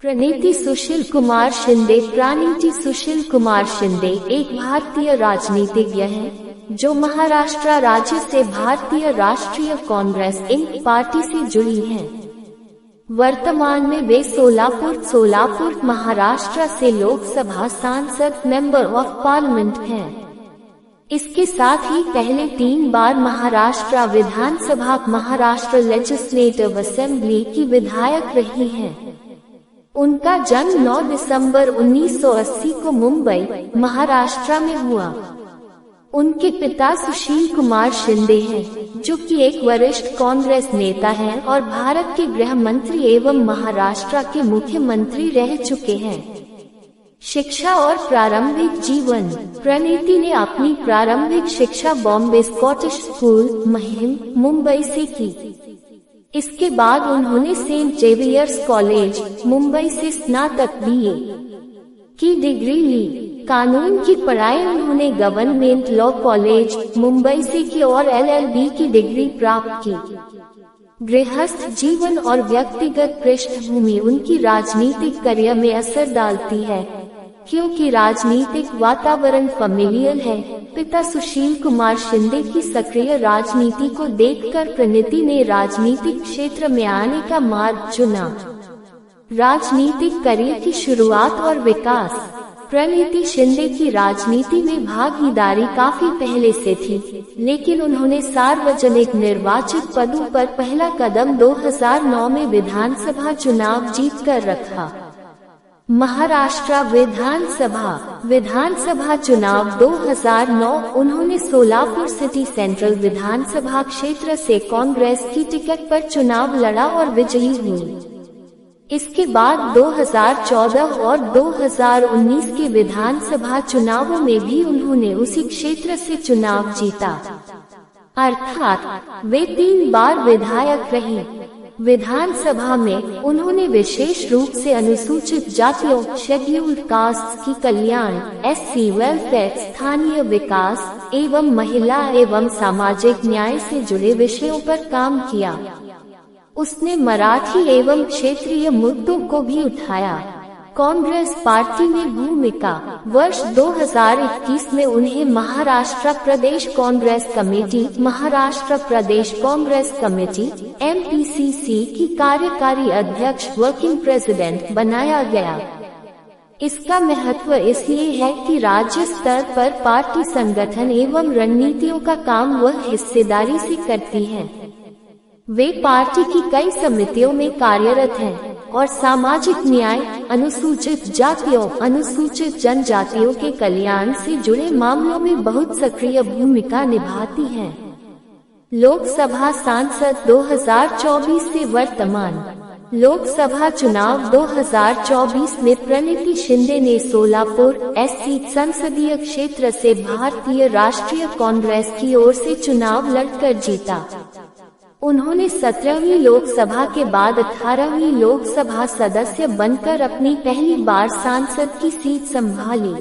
प्रणीति सुशील कुमार शिंदे। प्रणीति सुशील कुमार शिंदे एक भारतीय राजनीतिज्ञ हैं जो महाराष्ट्र राज्य से भारतीय राष्ट्रीय कांग्रेस इंक पार्टी से जुड़ी हैं। वर्तमान में वे सोलापुर महाराष्ट्र से लोकसभा सांसद मेंबर ऑफ पार्लियामेंट हैं। इसके साथ ही पहले 3 बार महाराष्ट्र विधानसभा महाराष्ट्र लेजिस्लेटिव असेंबली की विधायक रही हैं। उनका जन्म 9 दिसंबर 1980 को मुंबई, महाराष्ट्र में हुआ। उनके पिता सुशील कुमार शिंदे हैं, जो कि एक वरिष्ठ कांग्रेस नेता हैं और भारत के गृह मंत्री एवं महाराष्ट्र के मुख्यमंत्री रह चुके हैं। शिक्षा और प्रारंभिक जीवन। प्रणीति ने अपनी प्रारंभिक शिक्षा बॉम्बे स्कॉटिश स्कूल, महिम, मुंबई से की। इसके बाद उन्होंने सेंट जेवियर्स कॉलेज, मुंबई से स्नातक BA की डिग्री ली। कानून की पढ़ाई उन्होंने गवर्नमेंट लॉ कॉलेज, मुंबई से की और LLB की डिग्री प्राप्त की। गृहस्थ जीवन और व्यक्तिगत पृष्ठभूमि उनकी राजनीतिक करियर में असर डालती है, क्योंकि राजनीतिक वातावरण फैमिलियल है। पिता सुशील कुमार शिंदे की सक्रिय राजनीति को देखकर प्रणीति ने राजनीतिक क्षेत्र में आने का मार्ग चुना। राजनीतिक करियर की शुरुआत और विकास। प्रणीति शिंदे की राजनीति में भागीदारी काफी पहले से थी, लेकिन उन्होंने सार्वजनिक निर्वाचित पदों पर पहला कदम 2009 में विधानसभा चुनाव जीतकर रखा। महाराष्ट्र विधानसभा चुनाव 2009 उन्होंने सोलापुर सिटी सेंट्रल विधानसभा क्षेत्र से कांग्रेस की टिकट पर चुनाव लड़ा और विजयी हुई। इसके बाद 2014 और 2019 के विधानसभा चुनावों में भी उन्होंने उसी क्षेत्र से चुनाव जीता, अर्थात वे 3 बार विधायक रही। विधानसभा में उन्होंने विशेष रूप से अनुसूचित जातियों, शेड्यूल्ड कास्ट की कल्याण, SC वेलफेयर, स्थानीय विकास एवं महिला एवं सामाजिक न्याय से जुड़े विषयों पर काम किया। उसने मराठी एवं क्षेत्रीय मुद्दों को भी उठाया। कांग्रेस पार्टी में भूमिका। वर्ष 2021 में उन्हें महाराष्ट्र प्रदेश कांग्रेस कमेटी, महाराष्ट्र प्रदेश कांग्रेस कमेटी MPCC की कार्यकारी अध्यक्ष, वर्किंग प्रेसिडेंट बनाया गया। इसका महत्व इसलिए है कि राज्य स्तर पर पार्टी संगठन एवं रणनीतियों का काम वह हिस्सेदारी से करती है। वे पार्टी की कई समितियों में कार्यरत हैं और सामाजिक न्याय, अनुसूचित जातियों, अनुसूचित जनजातियों के कल्याण से जुड़े मामलों में बहुत सक्रिय भूमिका निभाती हैं। लोकसभा सांसद 2024 से वर्तमान। लोकसभा चुनाव 2024 में प्रणीति शिंदे ने सोलापुर SC संसदीय क्षेत्र से भारतीय राष्ट्रीय कांग्रेस की ओर से चुनाव लड़कर जीता। उन्होंने 17वीं लोकसभा के बाद 18वीं लोकसभा सदस्य बनकर अपनी पहली बार सांसद की सीट संभाली।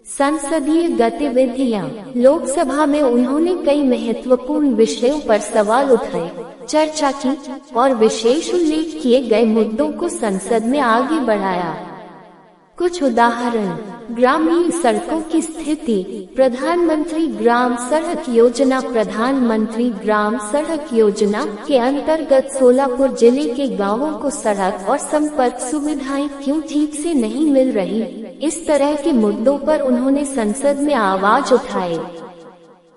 संसदीय गतिविधियां। लोकसभा में उन्होंने कई महत्वपूर्ण विषयों पर सवाल उठाए, चर्चा की और विशेष उल्लेख किए गए मुद्दों को संसद में आगे बढ़ाया। कुछ उदाहरण। ग्रामीण सड़कों की स्थिति। प्रधानमंत्री ग्राम सड़क योजना। प्रधानमंत्री ग्राम सड़क योजना के अंतर्गत सोलापुर जिले के गांवों को सड़क और संपर्क सुविधाएं क्यों ठीक से नहीं मिल रही, इस तरह के मुद्दों पर उन्होंने संसद में आवाज उठाई।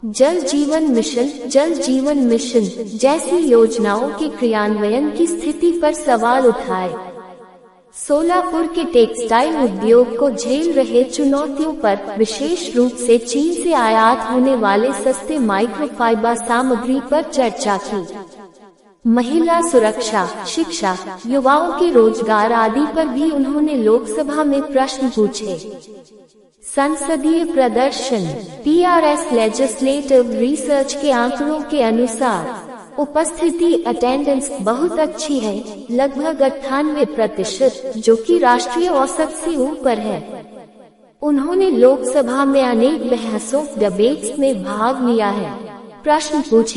जल जीवन मिशन जैसी योजनाओं के क्रियान्वयन की स्थिति पर सवाल उठाए। सोलापुर के टेक्सटाइल उद्योग को झेल रहे चुनौतियों पर, विशेष रूप से चीन से आयात होने वाले सस्ते माइक्रोफाइबर सामग्री पर चर्चा की। महिला सुरक्षा, शिक्षा, युवाओं के रोजगार आदि पर भी उन्होंने लोकसभा में प्रश्न पूछे। संसदीय प्रदर्शन। PRS लेजिस्लेटिव रिसर्च के आंकड़ों के अनुसार उपस्थिति अटेंडेंस बहुत अच्छी है, लगभग 98%, जो कि राष्ट्रीय औसत से ऊपर है। उन्होंने लोकसभा में अनेक बहसों, डिबेट्स में भाग लिया है, प्रश्न पूछे